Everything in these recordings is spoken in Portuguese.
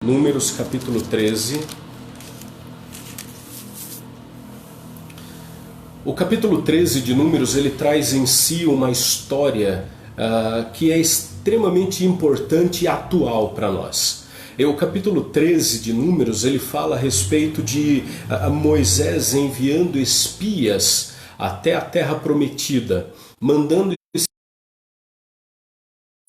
Números capítulo 13. O capítulo 13 de Números, ele traz em si uma história que é extremamente importante e atual para nós. O capítulo 13 de Números, ele fala a respeito de Moisés enviando espias até a terra prometida, mandando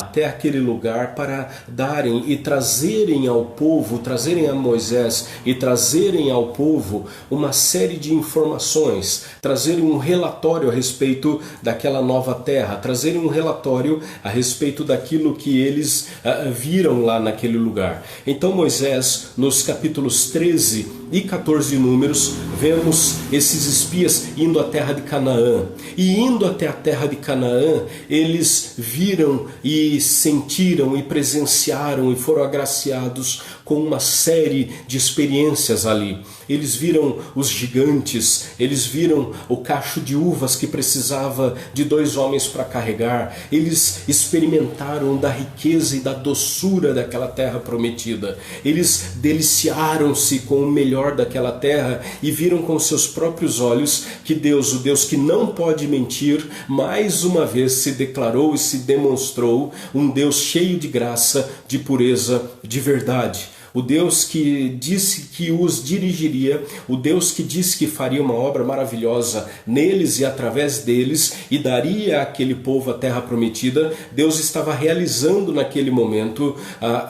até aquele lugar para darem e trazerem ao povo, trazerem a Moisés e trazerem ao povo uma série de informações, trazerem um relatório a respeito daquela nova terra, trazerem um relatório a respeito daquilo que eles viram lá naquele lugar. Então Moisés, nos capítulos 13 e 14 de Números, vemos esses espias indo à terra de Canaã. E indo até a terra de Canaã, eles viram e sentiram e presenciaram e foram agraciados com uma série de experiências ali. Eles viram os gigantes, eles viram o cacho de uvas que precisava de 2 homens para carregar, eles experimentaram da riqueza e da doçura daquela terra prometida, eles deliciaram-se com o melhor daquela terra e viram com seus próprios olhos que Deus, o Deus que não pode mentir, mais uma vez se declarou e se demonstrou um Deus cheio de graça, de pureza, de verdade. O Deus que disse que os dirigiria, o Deus que disse que faria uma obra maravilhosa neles e através deles e daria àquele povo a terra prometida, Deus estava realizando naquele momento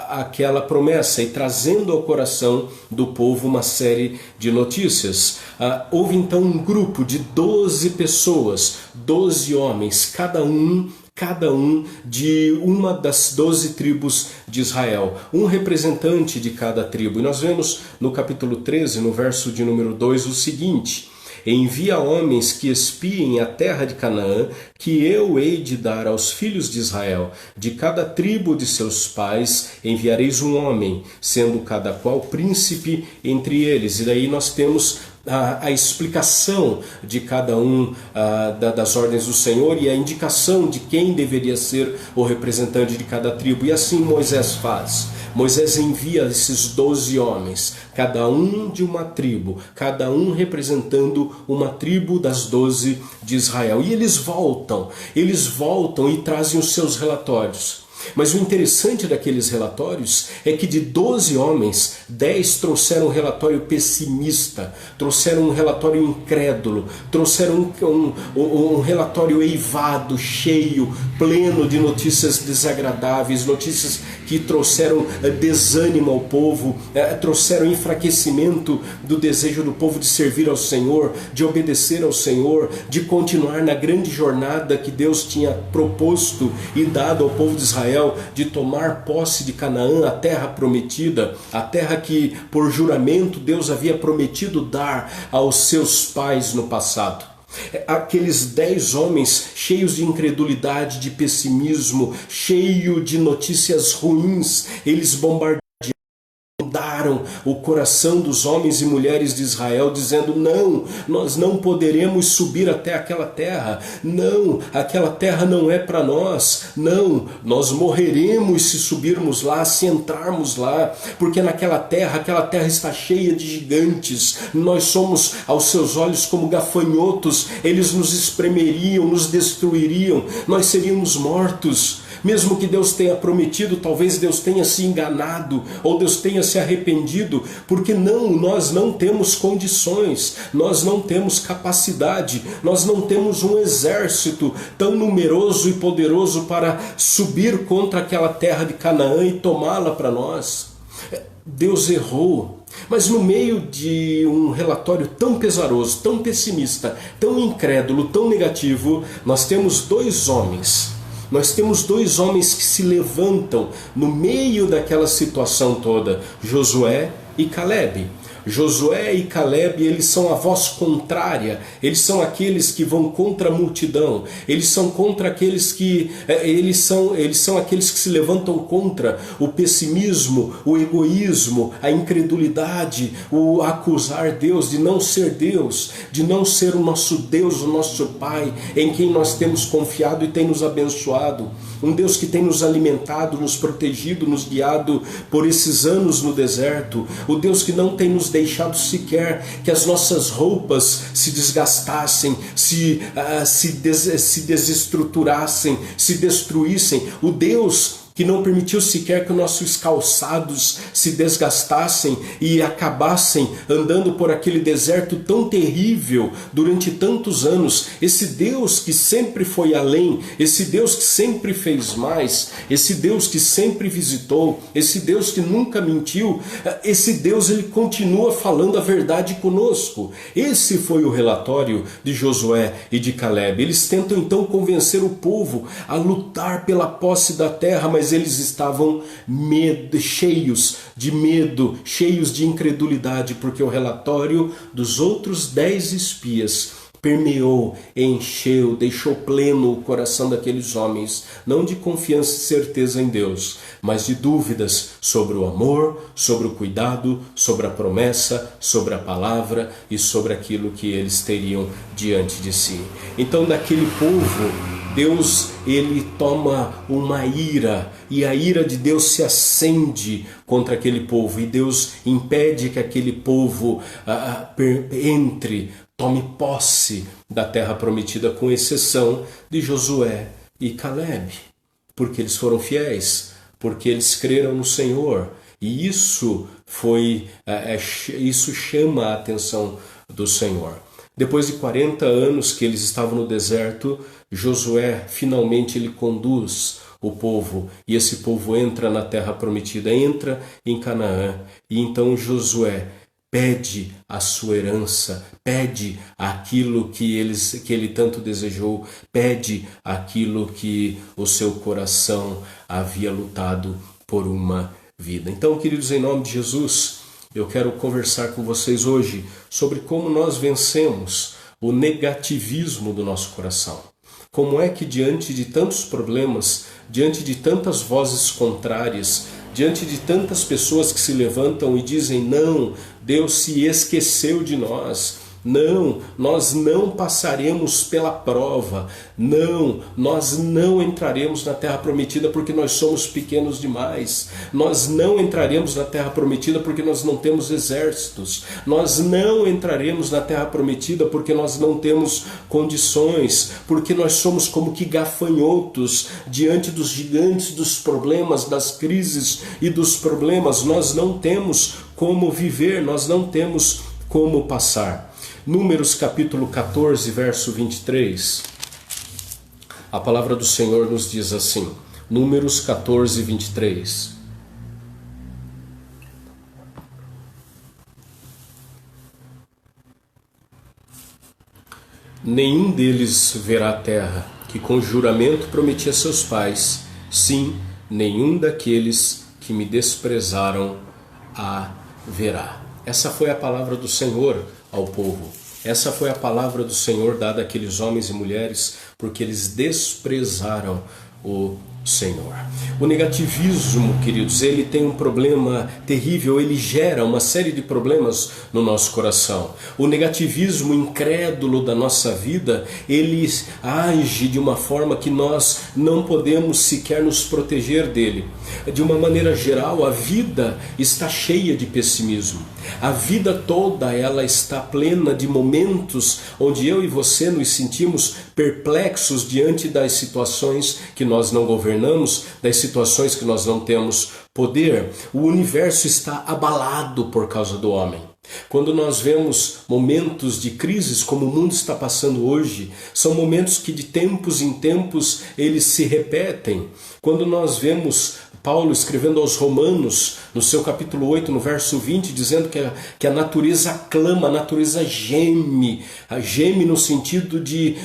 aquela promessa e trazendo ao coração do povo uma série de notícias. Houve então um grupo de 12 pessoas, 12 homens, cada um de uma das 12 tribos de Israel, um representante de cada tribo. E nós vemos no capítulo 13, no verso de número 2, o seguinte: envia homens que espiem a terra de Canaã, que eu hei de dar aos filhos de Israel. De cada tribo de seus pais enviareis um homem, sendo cada qual príncipe entre eles. E daí nós temos a explicação de cada um das ordens do Senhor e a indicação de quem deveria ser o representante de cada tribo. E assim Moisés faz. Moisés envia esses 12 homens, cada um de uma tribo, cada um representando uma tribo das 12 de Israel. E eles voltam e trazem os seus relatórios. Mas o interessante daqueles relatórios é que de 12 homens, 10 trouxeram um relatório pessimista, trouxeram um relatório incrédulo, trouxeram um relatório eivado, cheio, pleno de notícias desagradáveis, notícias que trouxeram desânimo ao povo, trouxeram enfraquecimento do desejo do povo de servir ao Senhor, de obedecer ao Senhor, de continuar na grande jornada que Deus tinha proposto e dado ao povo de Israel, de tomar posse de Canaã, a terra prometida, a terra que por juramento Deus havia prometido dar aos seus pais no passado. Aqueles 10 homens cheios de incredulidade, de pessimismo, cheio de notícias ruins, eles bombardearam o coração dos homens e mulheres de Israel, dizendo: não, nós não poderemos subir até aquela terra, não, aquela terra não é para nós, não, nós morreremos se subirmos lá, se entrarmos lá, porque aquela terra está cheia de gigantes, nós somos aos seus olhos como gafanhotos, eles nos espremeriam, nos destruiriam, nós seríamos mortos. Mesmo que Deus tenha prometido, talvez Deus tenha se enganado, ou Deus tenha se arrependido, porque nós não temos condições, nós não temos capacidade, nós não temos um exército tão numeroso e poderoso para subir contra aquela terra de Canaã e tomá-la para nós. Deus errou. Mas no meio de um relatório tão pesaroso, tão pessimista, tão incrédulo, tão negativo, nós temos 2 homens. Nós temos 2 homens que se levantam no meio daquela situação toda, Josué e Calebe. Josué e Calebe, eles são a voz contrária, eles são aqueles que vão contra a multidão, eles são contra aqueles que eles são aqueles que se levantam contra o pessimismo, o egoísmo, a incredulidade, o acusar Deus de não ser Deus, de não ser o nosso Deus, o nosso Pai, em quem nós temos confiado e tem nos abençoado. Um Deus que tem nos alimentado, nos protegido, nos guiado por esses anos no deserto. O Deus que não tem nos deixado sequer que as nossas roupas se desgastassem, se desestruturassem, se destruíssem. O Deus que não permitiu sequer que nossos calçados se desgastassem e acabassem andando por aquele deserto tão terrível durante tantos anos. Esse Deus que sempre foi além, esse Deus que sempre fez mais, esse Deus que sempre visitou, esse Deus que nunca mentiu, esse Deus, ele continua falando a verdade conosco. Esse foi o relatório de Josué e de Calebe. Eles tentam então convencer o povo a lutar pela posse da terra, mas eles estavam cheios de medo, cheios de incredulidade, porque o relatório dos outros 10 espias permeou, encheu, deixou pleno o coração daqueles homens, não de confiança e certeza em Deus, mas de dúvidas sobre o amor, sobre o cuidado, sobre a promessa, sobre a palavra e sobre aquilo que eles teriam diante de si. Então, naquele povo, Deus, ele toma uma ira, e a ira de Deus se acende contra aquele povo, e Deus impede que aquele povo tome posse da terra prometida, com exceção de Josué e Calebe, porque eles foram fiéis, porque eles creram no Senhor, e isso chama a atenção do Senhor. Depois de 40 anos que eles estavam no deserto, Josué finalmente ele conduz o povo, e esse povo entra na terra prometida, entra em Canaã, e então Josué pede a sua herança, pede aquilo que ele tanto desejou, pede aquilo que o seu coração havia lutado por uma vida. Então, queridos, em nome de Jesus, eu quero conversar com vocês hoje sobre como nós vencemos o negativismo do nosso coração. Como é que diante de tantos problemas, diante de tantas vozes contrárias, diante de tantas pessoas que se levantam e dizem: não, Deus se esqueceu de nós, não, nós não passaremos pela prova, não, nós não entraremos na terra prometida porque nós somos pequenos demais, nós não entraremos na terra prometida porque nós não temos exércitos, nós não entraremos na terra prometida porque nós não temos condições, porque nós somos como que gafanhotos diante dos gigantes, dos problemas, das crises e dos problemas. Nós não temos como viver, nós não temos como passar. Números capítulo 14, verso 23. A palavra do Senhor nos diz assim, Números 14, 23. Nenhum deles verá a terra, que com juramento prometi a seus pais, sim, nenhum daqueles que me desprezaram a verá. Essa foi a palavra do Senhor ao povo. Essa foi a palavra do Senhor dada àqueles homens e mulheres, porque eles desprezaram o Senhor. O negativismo, queridos, ele tem um problema terrível, ele gera uma série de problemas no nosso coração. O negativismo incrédulo da nossa vida, ele age de uma forma que nós não podemos sequer nos proteger dele. De uma maneira geral, a vida está cheia de pessimismo. A vida toda ela está plena de momentos onde eu e você nos sentimos perplexos diante das situações que nós não governamos, das situações que nós não temos poder. O universo está abalado por causa do homem. Quando nós vemos momentos de crises como o mundo está passando hoje, são momentos que de tempos em tempos eles se repetem. Quando nós vemos Paulo escrevendo aos Romanos, no seu capítulo 8, no verso 20, dizendo que a natureza clama, a natureza geme, geme no sentido de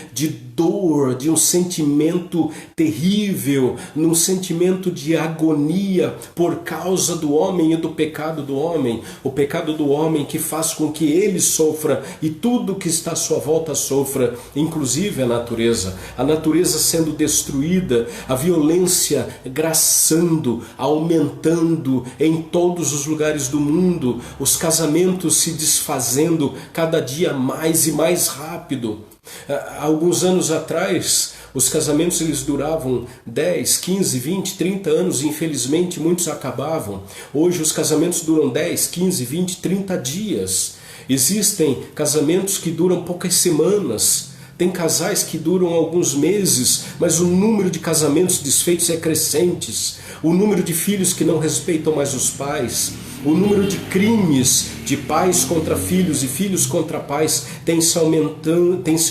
dor, de um sentimento terrível, num sentimento de agonia por causa do homem e do pecado do homem, o pecado do homem que faz com que ele sofra e tudo que está à sua volta sofra, inclusive a natureza sendo destruída, a violência graçando, aumentando em todos os lugares do mundo, os casamentos se desfazendo cada dia mais e mais rápido. Há alguns anos atrás, os casamentos eles duravam 10, 15, 20, 30 anos e infelizmente muitos acabavam. Hoje os casamentos duram 10, 15, 20, 30 dias. Existem casamentos que duram poucas semanas. Tem casais que duram alguns meses, mas o número de casamentos desfeitos é crescente. O número de filhos que não respeitam mais os pais, o número de crimes de pais contra filhos e filhos contra pais tem se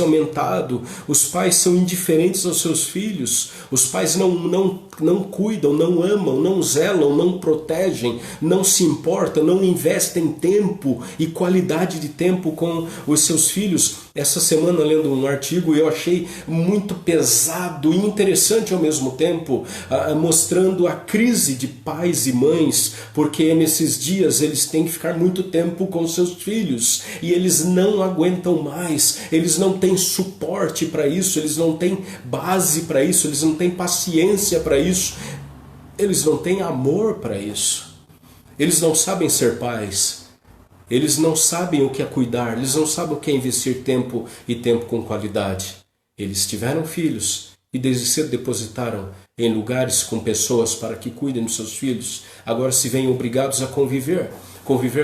aumentado. Os pais são indiferentes aos seus filhos. Os pais não cuidam, não amam, não zelam, não protegem, não se importam, não investem tempo e qualidade de tempo com os seus filhos. Essa semana, lendo um artigo, eu achei muito pesado e interessante ao mesmo tempo, mostrando a crise de pais e mães, porque nesses dias eles têm que ficar muito tempo com seus filhos e eles não aguentam mais, eles não têm suporte para isso, eles não têm base para isso, eles não têm paciência para isso, eles não têm amor para isso, eles não sabem ser pais. Eles não sabem o que é cuidar, eles não sabem o que é investir tempo e tempo com qualidade. Eles tiveram filhos e desde cedo depositaram em lugares com pessoas para que cuidem dos seus filhos. Agora se veem obrigados a conviver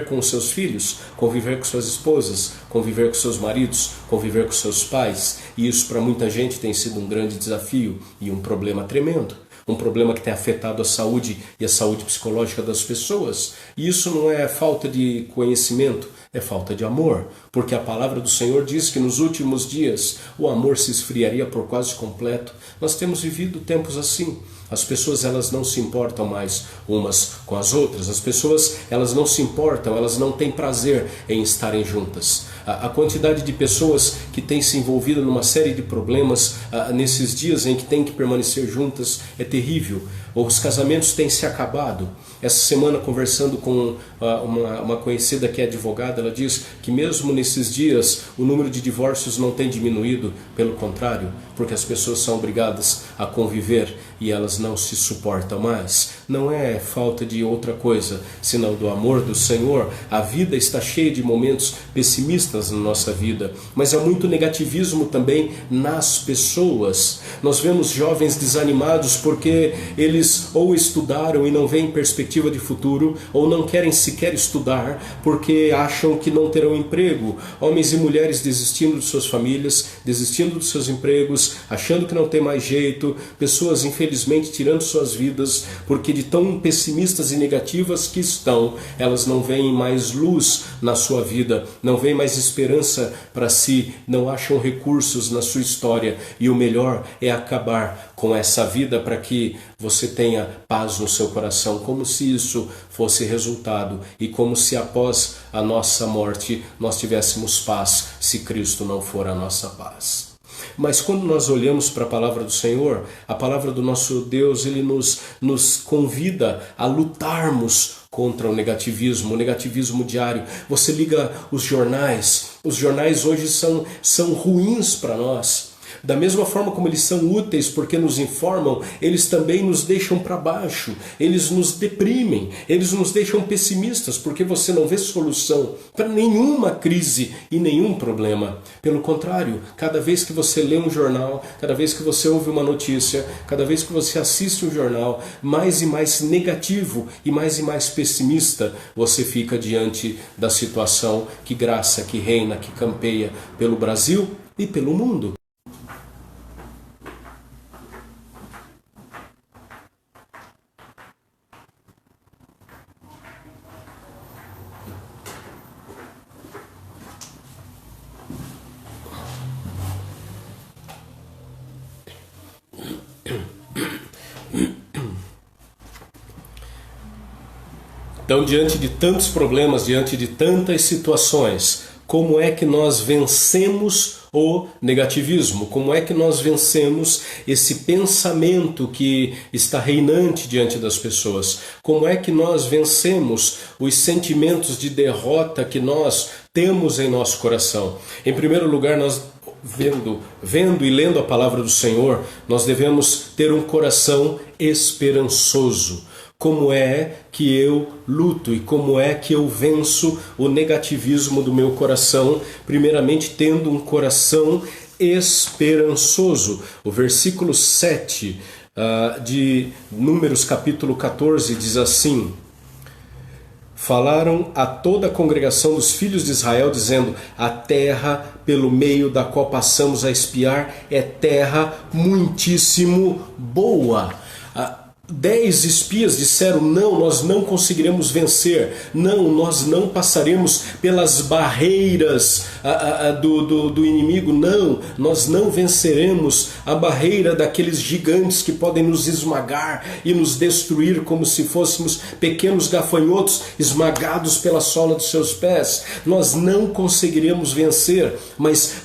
com os seus filhos, conviver com suas esposas, conviver com seus maridos, conviver com seus pais. E isso para muita gente tem sido um grande desafio e um problema tremendo. Um problema que tem afetado a saúde e a saúde psicológica das pessoas. E isso não é falta de conhecimento, é falta de amor. Porque a palavra do Senhor diz que nos últimos dias o amor se esfriaria por quase completo. Nós temos vivido tempos assim. As pessoas elas não se importam mais umas com as outras. As pessoas elas não se importam, elas não têm prazer em estarem juntas. A quantidade de pessoas que têm se envolvido numa série de problemas nesses dias em que têm que permanecer juntas é terrível. Os casamentos têm se acabado. Essa semana, conversando com uma conhecida que é advogada, ela diz que mesmo nesses dias o número de divórcios não tem diminuído, pelo contrário, porque as pessoas são obrigadas a conviver e elas não se suportam mais. Não é falta de outra coisa, senão do amor do Senhor. A vida está cheia de momentos pessimistas na nossa vida, mas há muito negativismo também nas pessoas. Nós vemos jovens desanimados porque eles ou estudaram e não veem perspectiva de futuro, ou não querem sequer estudar porque acham que não terão emprego. Homens e mulheres desistindo de suas famílias, desistindo dos seus empregos, achando que não tem mais jeito, pessoas infelizmente tirando suas vidas porque de tão pessimistas e negativas que estão, elas não veem mais luz na sua vida, não veem mais esperança para si, não acham recursos na sua história, e o melhor é acabar com essa vida para que você tenha paz no seu coração, como se isso fosse resultado e como se após a nossa morte nós tivéssemos paz, se Cristo não for a nossa paz. Mas quando nós olhamos para a palavra do Senhor, a palavra do nosso Deus, Ele nos convida a lutarmos contra o negativismo diário. Você liga os jornais hoje são ruins para nós. Da mesma forma como eles são úteis porque nos informam, eles também nos deixam para baixo, eles nos deprimem, eles nos deixam pessimistas porque você não vê solução para nenhuma crise e nenhum problema. Pelo contrário, cada vez que você lê um jornal, cada vez que você ouve uma notícia, cada vez que você assiste um jornal, mais e mais negativo e mais pessimista você fica diante da situação que graça, que reina, que campeia pelo Brasil e pelo mundo. Então, diante de tantos problemas, diante de tantas situações, como é que nós vencemos o negativismo? Como é que nós vencemos esse pensamento que está reinante diante das pessoas? Como é que nós vencemos os sentimentos de derrota que nós temos em nosso coração? Em primeiro lugar, nós vendo e lendo a palavra do Senhor, nós devemos ter um coração esperançoso. Como é que eu luto e como é que eu venço o negativismo do meu coração? Primeiramente, tendo um coração esperançoso. O versículo 7 de Números capítulo 14 diz assim: falaram a toda a congregação dos filhos de Israel, dizendo: a terra pelo meio da qual passamos a espiar é terra muitíssimo boa. 10 espias disseram: não, nós não conseguiremos vencer, não, nós não passaremos pelas barreiras do inimigo, não, nós não venceremos a barreira daqueles gigantes que podem nos esmagar e nos destruir como se fôssemos pequenos gafanhotos esmagados pela sola dos seus pés. Nós não conseguiremos vencer, mas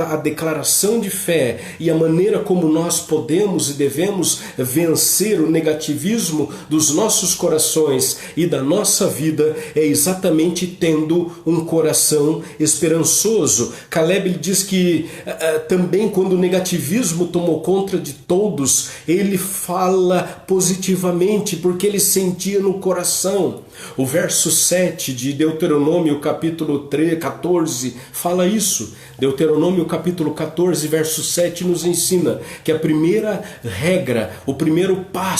a declaração de fé e a maneira como nós podemos e devemos vencer o negativismo dos nossos corações e da nossa vida é exatamente tendo um coração esperançoso. Caleb diz que também quando o negativismo tomou conta de todos, ele fala positivamente porque ele sentia no coração. O verso 7 de Deuteronômio capítulo 14 fala isso. Deuteronômio capítulo 14 verso 7 nos ensina que a primeira regra, o primeiro passo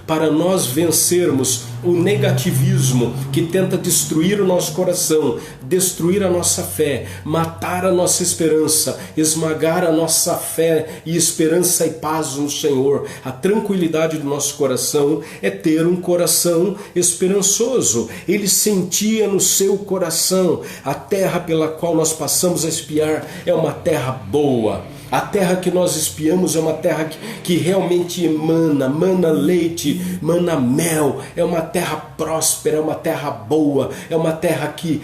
para nós vencermos o negativismo que tenta destruir o nosso coração, destruir a nossa fé, matar a nossa esperança, esmagar a nossa fé e esperança e paz no Senhor, a tranquilidade do nosso coração, é ter um coração esperançoso. Ele sentia no seu coração: a terra pela qual nós passamos a espiar é uma terra boa. A terra que nós espiamos é uma terra que realmente mana leite, mana mel, é uma terra próspera, é uma terra boa, é uma terra que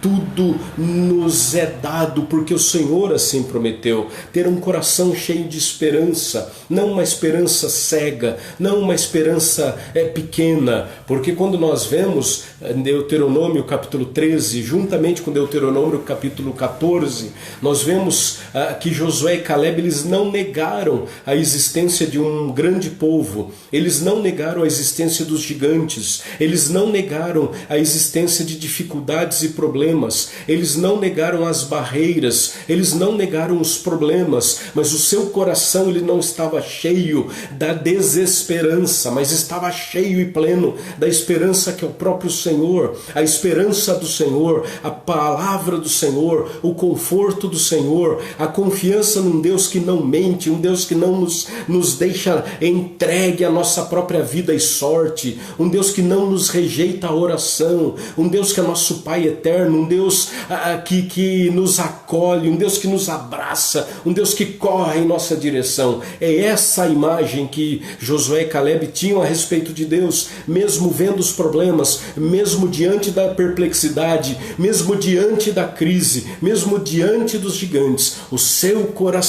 tudo nos é dado, porque o Senhor assim prometeu. Ter um coração cheio de esperança, não uma esperança cega, não uma esperança pequena, porque quando nós vemos Deuteronômio capítulo 13, juntamente com Deuteronômio capítulo 14, nós vemos que Josué e Caleb, eles não negaram a existência de um grande povo, eles não negaram a existência dos gigantes, eles não negaram a existência de dificuldades e problemas, eles não negaram as barreiras, eles não negaram os problemas, mas o seu coração ele não estava cheio da desesperança, mas estava cheio e pleno da esperança que é o próprio Senhor, a esperança do Senhor, a palavra do Senhor, o conforto do Senhor, a confiança num Deus que não mente, um Deus que não nos deixa entregue à nossa própria vida e sorte, um Deus que não nos rejeita a oração, um Deus que é nosso Pai eterno, um Deus que nos acolhe, um Deus que nos abraça, um Deus que corre em nossa direção. É essa a imagem que Josué e Caleb tinham a respeito de Deus, mesmo vendo os problemas, mesmo diante da perplexidade, mesmo diante da crise, mesmo diante dos gigantes, o seu coração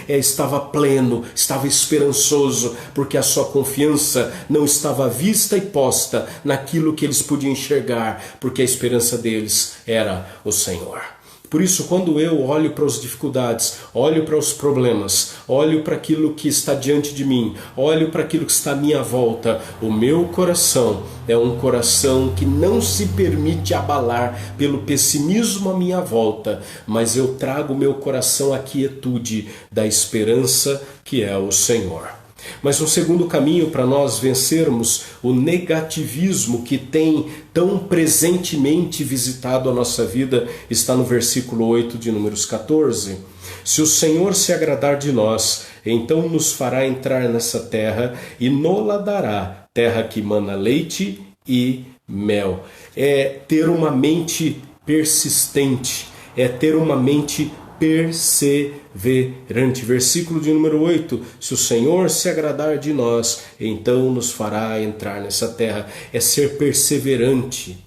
estava pleno, estava esperançoso, porque a sua confiança não estava vista e posta naquilo que eles podiam enxergar, porque a esperança deles era o Senhor. Por isso, quando eu olho para as dificuldades, olho para os problemas, olho para aquilo que está diante de mim, olho para aquilo que está à minha volta, o meu coração é um coração que não se permite abalar pelo pessimismo à minha volta, mas eu trago o meu coração à quietude da esperança que é o Senhor. Mas um segundo caminho para nós vencermos o negativismo que tem tão presentemente visitado a nossa vida está no versículo 8 de Números 14. Se o Senhor se agradar de nós, então nos fará entrar nessa terra e nos-la dará, terra que mana leite e mel. É ter uma mente persistente, é ter uma mente perseverante. Versículo de número 8: se o Senhor se agradar de nós, então nos fará entrar nessa terra. É ser perseverante,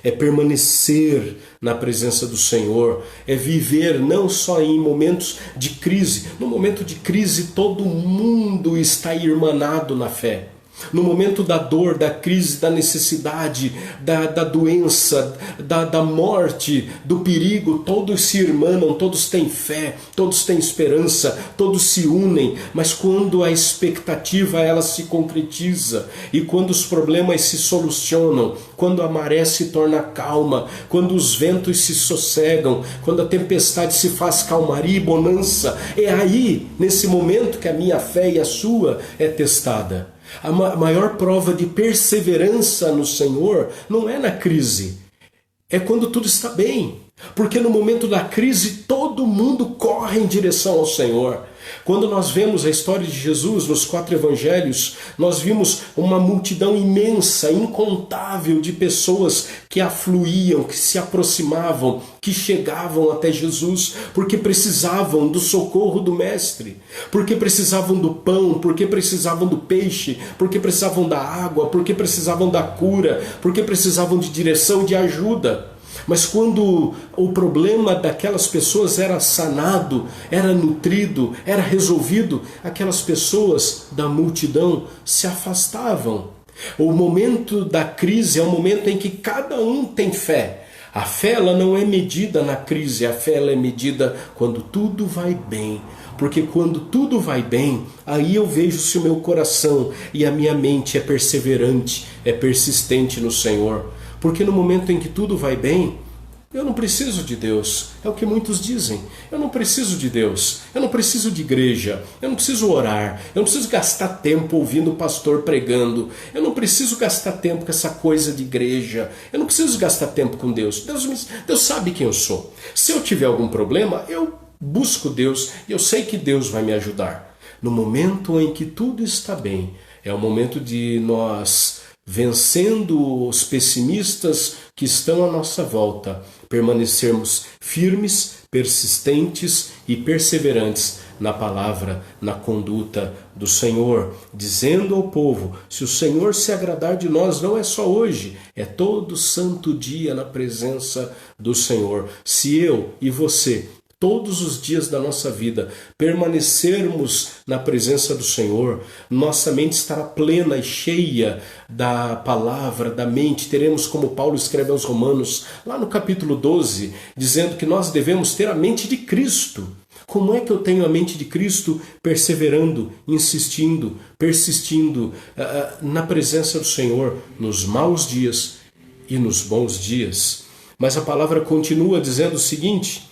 é permanecer na presença do Senhor, é viver não só em momentos de crise. No momento de crise todo mundo está irmanado na fé. No momento da dor, da crise, da necessidade, da doença, da morte, do perigo, todos se irmanam, todos têm fé, todos têm esperança, todos se unem. Mas quando a expectativa ela se concretiza e quando os problemas se solucionam, quando a maré se torna calma, quando os ventos se sossegam, quando a tempestade se faz calmaria e bonança, é aí, nesse momento, que a minha fé e a sua é testada. A maior prova de perseverança no Senhor não é na crise, é quando tudo está bem. Porque no momento da crise todo mundo corre em direção ao Senhor. Quando nós vemos a história de Jesus nos 4 evangelhos, nós vimos uma multidão imensa, incontável de pessoas que afluíam, que se aproximavam, que chegavam até Jesus, porque precisavam do socorro do Mestre, porque precisavam do pão, porque precisavam do peixe, porque precisavam da água, porque precisavam da cura, porque precisavam de direção e de ajuda. Mas quando o problema daquelas pessoas era sanado, era nutrido, era resolvido, aquelas pessoas da multidão se afastavam. O momento da crise é o momento em que cada um tem fé. A fé ela não é medida na crise, a fé ela é medida quando tudo vai bem. Porque quando tudo vai bem, aí eu vejo se o meu coração e a minha mente é perseverante, é persistente no Senhor. Porque no momento em que tudo vai bem, eu não preciso de Deus. É o que muitos dizem. Eu não preciso de Deus. Eu não preciso de igreja. Eu não preciso orar. Eu não preciso gastar tempo ouvindo o pastor pregando. Eu não preciso gastar tempo com essa coisa de igreja. Eu não preciso gastar tempo com Deus. Deus sabe quem eu sou. Se eu tiver algum problema, eu busco Deus e eu sei que Deus vai me ajudar. No momento em que tudo está bem, é o momento de nós, vencendo os pessimistas que estão à nossa volta, permanecermos firmes, persistentes e perseverantes na palavra, na conduta do Senhor, dizendo ao povo: se o Senhor se agradar de nós, não é só hoje, é todo santo dia na presença do Senhor. Se eu e você, todos os dias da nossa vida, permanecermos na presença do Senhor, nossa mente estará plena e cheia da palavra, da mente. Teremos, como Paulo escreve aos Romanos, lá no capítulo 12, dizendo que nós devemos ter a mente de Cristo. Como é que eu tenho a mente de Cristo? Perseverando, insistindo, persistindo na presença do Senhor, nos maus dias e nos bons dias. Mas a palavra continua dizendo o seguinte: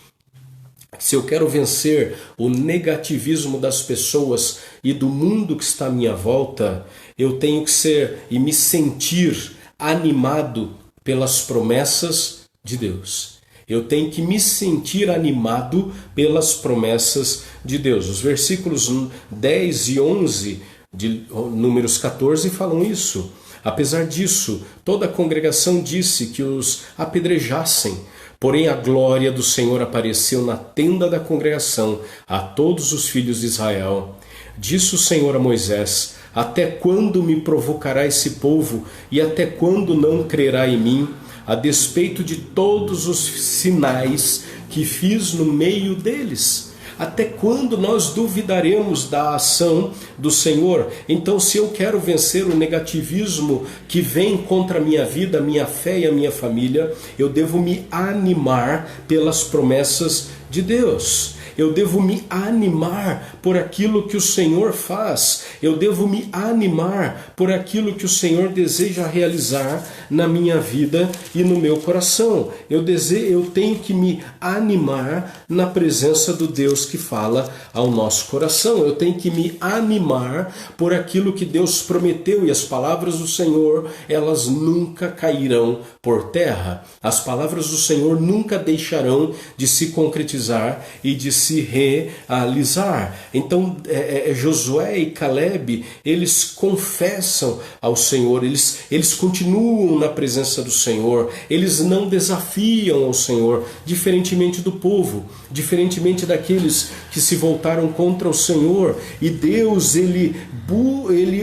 se eu quero vencer o negativismo das pessoas e do mundo que está à minha volta, eu tenho que ser e me sentir animado pelas promessas de Deus. Eu tenho que me sentir animado pelas promessas de Deus. Os versículos 10 e 11 de Números 14 falam isso. Apesar disso, toda a congregação disse que os apedrejassem. Porém a glória do Senhor apareceu na tenda da congregação a todos os filhos de Israel. Disse o Senhor a Moisés: até quando me provocará esse povo e até quando não crerá em mim, a despeito de todos os sinais que fiz no meio deles? Até quando nós duvidaremos da ação do Senhor? Então, se eu quero vencer o negativismo que vem contra a minha vida, a minha fé e a minha família, eu devo me animar pelas promessas de Deus. Eu devo me animar por aquilo que o Senhor faz. Eu devo me animar por aquilo que o Senhor deseja realizar na minha vida e no meu coração. Eu tenho que me animar na presença do Deus que fala ao nosso coração. Eu tenho que me animar por aquilo que Deus prometeu. E as palavras do Senhor, elas nunca cairão por terra. As palavras do Senhor nunca deixarão de se concretizar e de se realizar. Então Josué e Caleb, eles confessam ao Senhor, eles continuam na presença do Senhor, eles não desafiam ao Senhor, diferentemente do povo, diferentemente daqueles que se voltaram contra o Senhor. E Deus, ele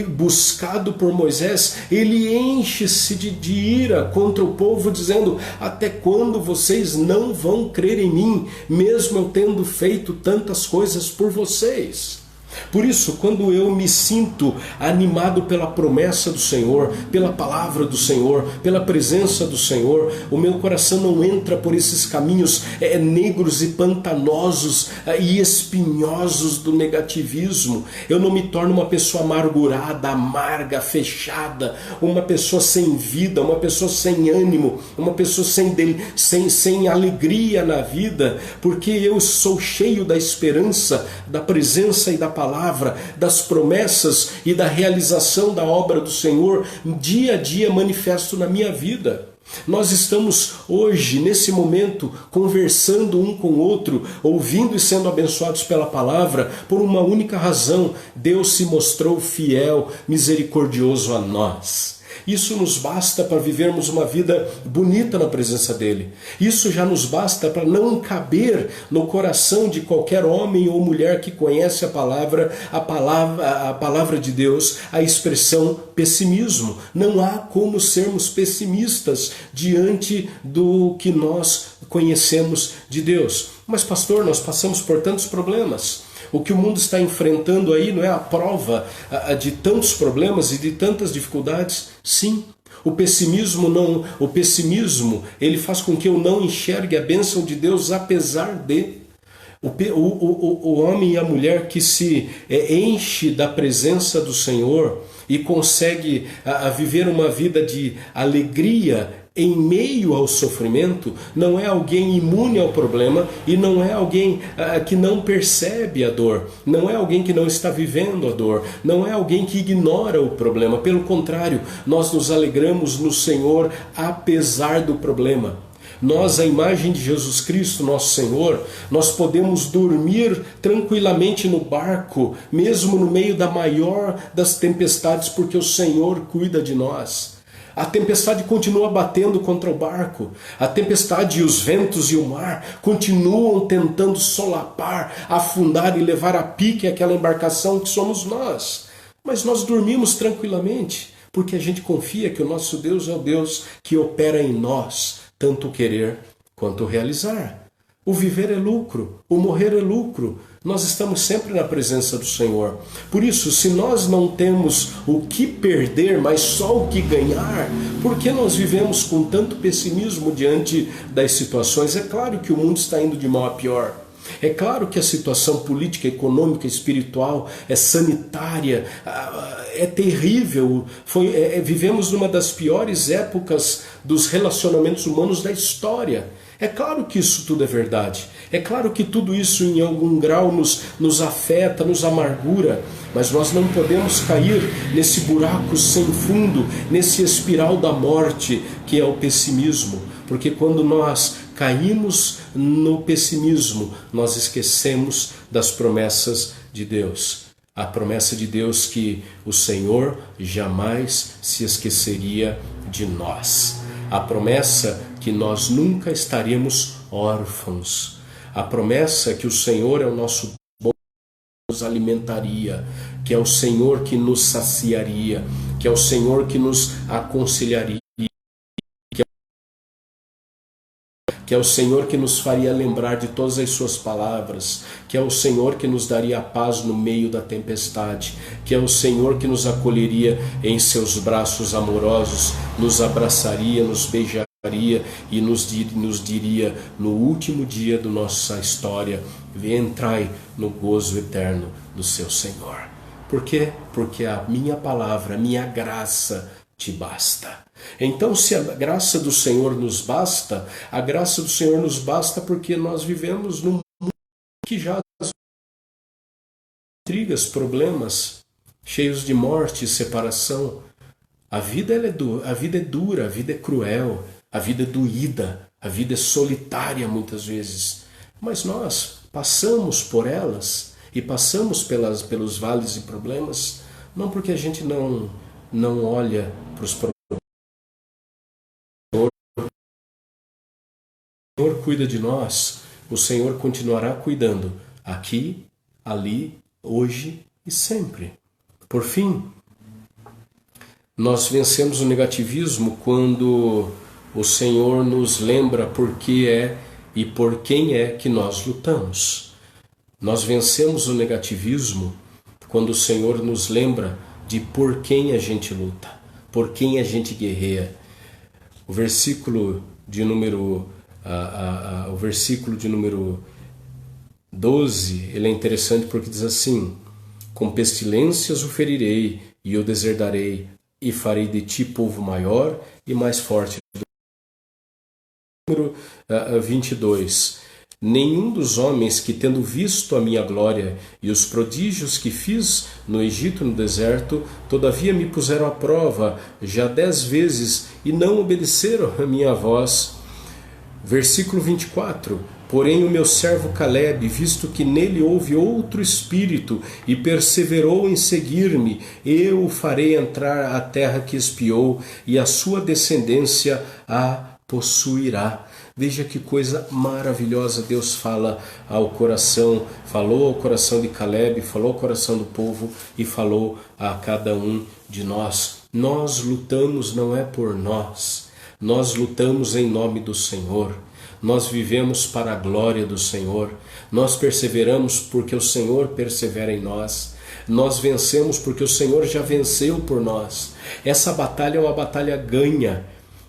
buscado por Moisés, ele enche-se de ira contra o povo, dizendo: até quando vocês não vão crer em mim, mesmo eu tendo feito tantas coisas por vocês? Por isso, quando eu me sinto animado pela promessa do Senhor, pela palavra do Senhor, pela presença do Senhor, o meu coração não entra por esses caminhos negros e pantanosos e espinhosos do negativismo. Eu não me torno uma pessoa amargurada, amarga, fechada, uma pessoa sem vida, uma pessoa sem ânimo, uma pessoa sem alegria na vida, porque eu sou cheio da esperança, da presença e da palavra, das promessas e da realização da obra do Senhor, dia a dia manifesto na minha vida. Nós estamos hoje, nesse momento, conversando um com o outro, ouvindo e sendo abençoados pela palavra, por uma única razão: Deus se mostrou fiel, misericordioso a nós. Isso nos basta para vivermos uma vida bonita na presença dele. Isso já nos basta para não caber no coração de qualquer homem ou mulher que conhece a palavra de Deus, a expressão pessimismo. Não há como sermos pessimistas diante do que nós conhecemos de Deus. Mas pastor, nós passamos por tantos problemas. O que o mundo está enfrentando aí não é a prova de tantos problemas e de tantas dificuldades? Sim. O pessimismo ele faz com que eu não enxergue a bênção de Deus, apesar de. O homem e a mulher que se enche da presença do Senhor e consegue viver uma vida de alegria em meio ao sofrimento, não é alguém imune ao problema e não é alguém que não percebe a dor, não é alguém que não está vivendo a dor, não é alguém que ignora o problema. Pelo contrário, nós nos alegramos no Senhor apesar do problema. Nós, a imagem de Jesus Cristo, nosso Senhor, nós podemos dormir tranquilamente no barco, mesmo no meio da maior das tempestades, porque o Senhor cuida de nós. A tempestade continua batendo contra o barco. A tempestade e os ventos e o mar continuam tentando solapar, afundar e levar a pique aquela embarcação que somos nós. Mas nós dormimos tranquilamente, porque a gente confia que o nosso Deus é o Deus que opera em nós, tanto o querer quanto o realizar. O viver é lucro, o morrer é lucro. Nós estamos sempre na presença do Senhor. Por isso, se nós não temos o que perder, mas só o que ganhar, por que nós vivemos com tanto pessimismo diante das situações? É claro que o mundo está indo de mal a pior. É claro que a situação política, econômica, espiritual, sanitária, é terrível. Vivemos numa das piores épocas dos relacionamentos humanos da história. É claro que isso tudo é verdade. É claro que tudo isso em algum grau nos afeta, nos amargura. Mas nós não podemos cair nesse buraco sem fundo, nesse espiral da morte que é o pessimismo. Porque quando nós caímos no pessimismo, nós esquecemos das promessas de Deus. A promessa de Deus que o Senhor jamais se esqueceria de nós. A promessa que nós nunca estaremos órfãos. A promessa que o Senhor é o nosso bom, que nos alimentaria, que é o Senhor que nos saciaria, que é o Senhor que nos aconselharia, que é o Senhor que nos faria lembrar de todas as suas palavras, que é o Senhor que nos daria paz no meio da tempestade, que é o Senhor que nos acolheria em seus braços amorosos, nos abraçaria, nos beijaria e nos diria no último dia da nossa história: entrai no gozo eterno do seu Senhor. Por quê? Porque a minha palavra, a minha graça te basta. Então, se a graça do Senhor nos basta, a graça do Senhor nos basta porque nós vivemos num mundo que já intrigas, problemas, cheios de morte e separação. A vida é dura, a vida é cruel, a vida é doída, a vida é solitária muitas vezes. Mas nós passamos por elas e passamos pelos vales e problemas, não porque a gente não olha para os problemas. O Senhor cuida de nós, o Senhor continuará cuidando aqui, ali, hoje e sempre. Por fim, nós vencemos o negativismo quando o Senhor nos lembra por que é e por quem é que nós lutamos. Nós vencemos o negativismo quando o Senhor nos lembra de por quem a gente luta, por quem a gente guerreia. O versículo de número 12, ele é interessante porque diz assim: com pestilências o ferirei e o deserdarei, e farei de ti povo maior e mais forte. Número 22. Nenhum dos homens que, tendo visto a minha glória e os prodígios que fiz no Egito, no deserto, todavia me puseram à prova já 10 vezes e não obedeceram a minha voz. Versículo 24. Porém o meu servo Caleb, visto que nele houve outro espírito e perseverou em seguir-me, eu o farei entrar à terra que espiou, e a sua descendência a possuirá. Veja que coisa maravilhosa Deus fala ao coração, falou ao coração de Caleb, falou ao coração do povo e falou a cada um de nós. Nós lutamos não é por nós, nós lutamos em nome do Senhor. Nós vivemos para a glória do Senhor. Nós perseveramos porque o Senhor persevera em nós. Nós vencemos porque o Senhor já venceu por nós. Essa batalha é uma batalha ganha.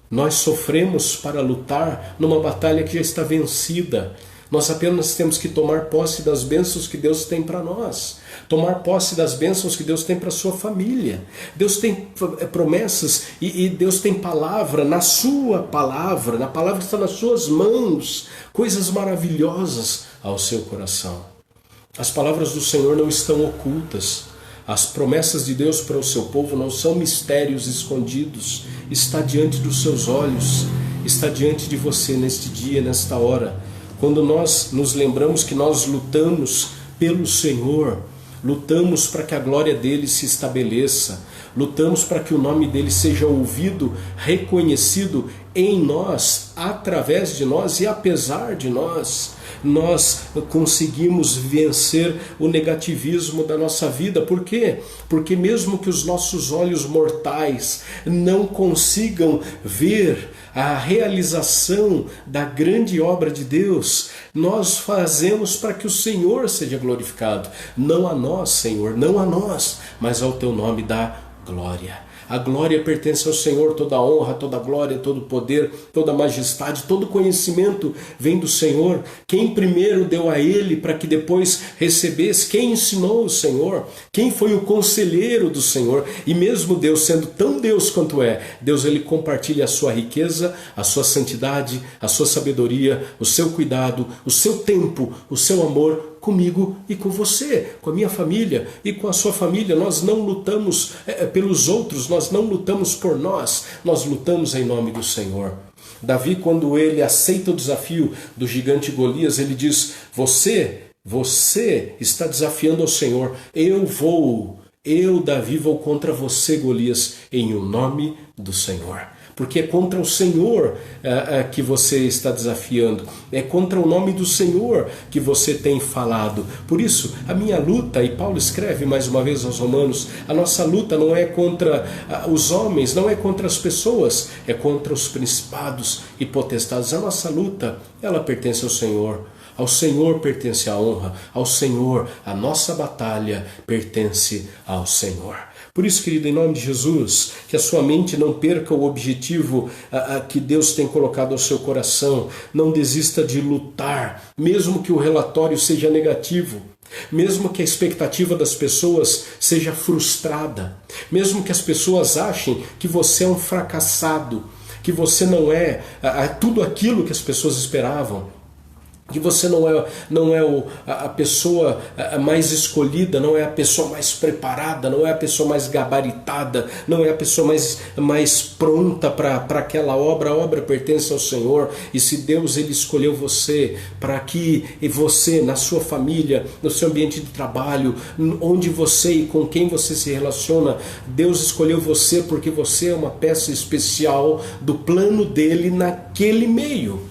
Nós sofremos para lutar numa batalha que já está vencida. Nós apenas temos que tomar posse das bênçãos que Deus tem para nós. Tomar posse das bênçãos que Deus tem para a sua família. Deus tem promessas e Deus tem palavra na sua palavra. Na palavra que está nas suas mãos. Coisas maravilhosas ao seu coração. As palavras do Senhor não estão ocultas. As promessas de Deus para o seu povo não são mistérios escondidos. Está diante dos seus olhos. Está diante de você neste dia, nesta hora. Quando nós nos lembramos que nós lutamos pelo Senhor, lutamos para que a glória dele se estabeleça, lutamos para que o nome dele seja ouvido, reconhecido em nós, através de nós e apesar de nós, nós conseguimos vencer o negativismo da nossa vida. Por quê? Porque mesmo que os nossos olhos mortais não consigam ver a realização da grande obra de Deus, nós fazemos para que o Senhor seja glorificado. Não a nós, Senhor, não a nós, mas ao teu nome dá glória. A glória pertence ao Senhor, toda a honra, toda a glória, todo o poder, toda a majestade, todo o conhecimento vem do Senhor. Quem primeiro deu a Ele para que depois recebesse? Quem ensinou o Senhor? Quem foi o conselheiro do Senhor? E mesmo Deus sendo tão Deus quanto é, Deus ele compartilha a sua riqueza, a sua santidade, a sua sabedoria, o seu cuidado, o seu tempo, o seu amor comigo e com você, com a minha família e com a sua família. Nós não lutamos pelos outros, nós não lutamos por nós, nós lutamos em nome do Senhor. Davi, quando ele aceita o desafio do gigante Golias, ele diz: você está desafiando ao Senhor, eu, Davi, vou contra você, Golias, em o nome do Senhor. Porque é contra o Senhor que você está desafiando. É contra o nome do Senhor que você tem falado. Por isso, a minha luta, e Paulo escreve mais uma vez aos Romanos, a nossa luta não é contra os homens, não é contra as pessoas, é contra os principados e potestades. A nossa luta, ela pertence ao Senhor. Ao Senhor pertence a honra, ao Senhor, a nossa batalha pertence ao Senhor. Por isso, querido, em nome de Jesus, que a sua mente não perca o objetivo que Deus tem colocado ao seu coração. Não desista de lutar, mesmo que o relatório seja negativo, mesmo que a expectativa das pessoas seja frustrada, mesmo que as pessoas achem que você é um fracassado, que você não é tudo aquilo que as pessoas esperavam. que você não é a pessoa mais escolhida, não é a pessoa mais preparada, não é a pessoa mais gabaritada, não é a pessoa mais pronta para aquela obra. A obra pertence ao Senhor, e se Deus ele escolheu você para que você, na sua família, no seu ambiente de trabalho, onde você e com quem você se relaciona, Deus escolheu você porque você é uma peça especial do plano dele naquele meio.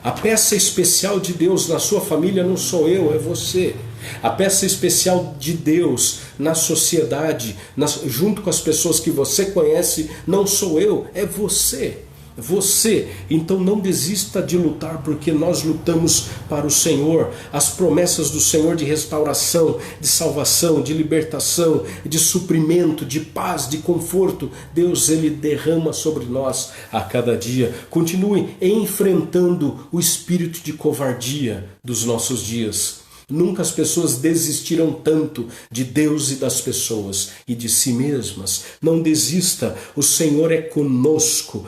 A peça especial de Deus na sua família não sou eu, é você. A peça especial de Deus na sociedade, junto com as pessoas que você conhece, não sou eu, é você. Você, então não desista de lutar, porque nós lutamos para o Senhor. As promessas do Senhor de restauração, de salvação, de libertação, de suprimento, de paz, de conforto, Deus ele derrama sobre nós a cada dia. Continue enfrentando o espírito de covardia dos nossos dias. Nunca as pessoas desistiram tanto de Deus e das pessoas e de si mesmas. Não desista, o Senhor é conosco.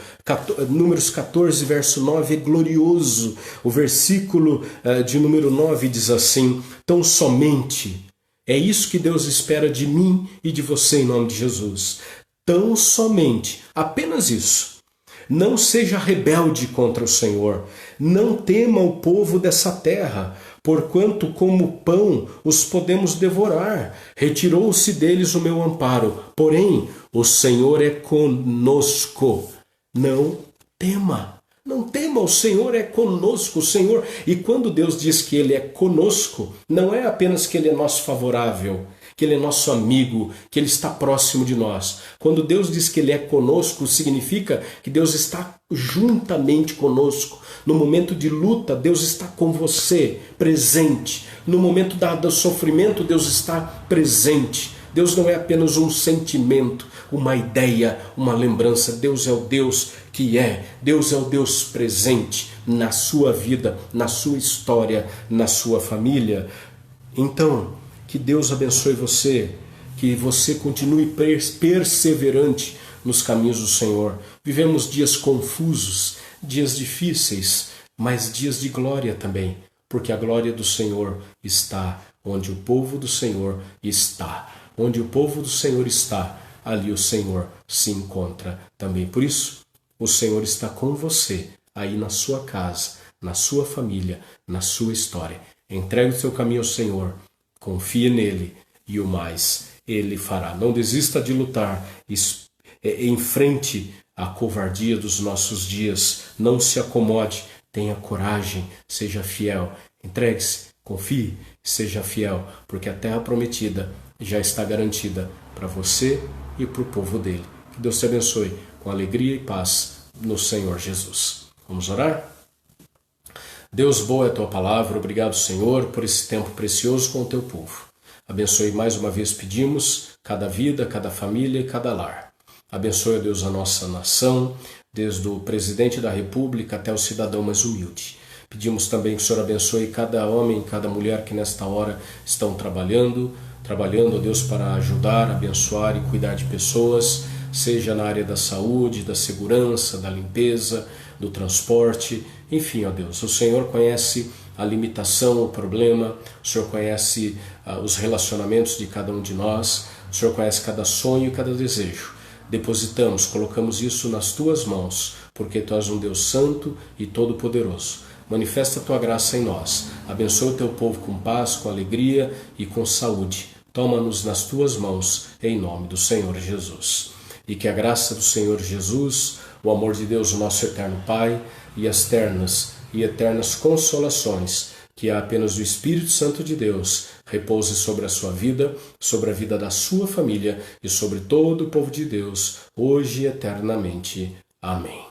Números 14, verso 9 é glorioso. O versículo de número 9 diz assim: tão somente, é isso que Deus espera de mim e de você em nome de Jesus. Tão somente, apenas isso. Não seja rebelde contra o Senhor. Não tema o povo dessa terra, porquanto como pão os podemos devorar. Retirou-se deles o meu amparo. Porém, o Senhor é conosco. Não tema. Não tema, o Senhor é conosco, o Senhor. E quando Deus diz que Ele é conosco, não é apenas que Ele é nosso favorável, que Ele é nosso amigo, que Ele está próximo de nós. Quando Deus diz que Ele é conosco, significa que Deus está juntamente conosco. No momento de luta, Deus está com você, presente. No momento do sofrimento, Deus está presente. Deus não é apenas um sentimento, uma ideia, uma lembrança. Deus é o Deus que é. Deus é o Deus presente na sua vida, na sua história, na sua família. Então, que Deus abençoe você, que você continue perseverante nos caminhos do Senhor. Vivemos dias confusos, dias difíceis, mas dias de glória também, porque a glória do Senhor está onde o povo do Senhor está. Onde o povo do Senhor está, ali o Senhor se encontra também. Por isso, o Senhor está com você, aí na sua casa, na sua família, na sua história. Entregue o seu caminho ao Senhor, confie nele e o mais Ele fará. Não desista de lutar, enfrente a covardia dos nossos dias, não se acomode, tenha coragem, seja fiel, entregue-se, confie, seja fiel, porque a terra prometida já está garantida para você e para o povo dele. Que Deus te abençoe com alegria e paz no Senhor Jesus. Vamos orar? Deus, boa é a tua palavra. Obrigado, Senhor, por esse tempo precioso com o teu povo. Abençoe mais uma vez, pedimos, cada vida, cada família e cada lar. Abençoe, Deus, a nossa nação, desde o presidente da República até o cidadão mais humilde. Pedimos também que o Senhor abençoe cada homem, cada mulher que nesta hora estão trabalhando, ó Deus, para ajudar, abençoar e cuidar de pessoas, seja na área da saúde, da segurança, da limpeza, do transporte, enfim, ó Deus, o Senhor conhece a limitação, o problema, o Senhor conhece os relacionamentos de cada um de nós, o Senhor conhece cada sonho e cada desejo. Depositamos, colocamos isso nas tuas mãos, porque tu és um Deus santo e todo-poderoso. Manifesta a tua graça em nós, abençoa o teu povo com paz, com alegria e com saúde. Toma-nos nas tuas mãos, em nome do Senhor Jesus. E que a graça do Senhor Jesus, o amor de Deus, o nosso eterno Pai, e as ternas e eternas consolações que há apenas do Espírito Santo de Deus, repouse sobre a sua vida, sobre a vida da sua família e sobre todo o povo de Deus, hoje e eternamente. Amém.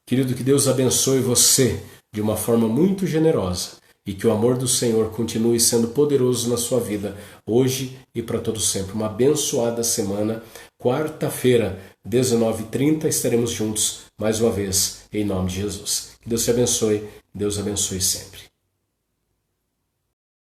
Querido, que Deus abençoe você de uma forma muito generosa e que o amor do Senhor continue sendo poderoso na sua vida, hoje e para todo sempre. Uma abençoada semana. Quarta-feira, 19h30, estaremos juntos mais uma vez, em nome de Jesus. Que Deus te abençoe, Deus abençoe sempre.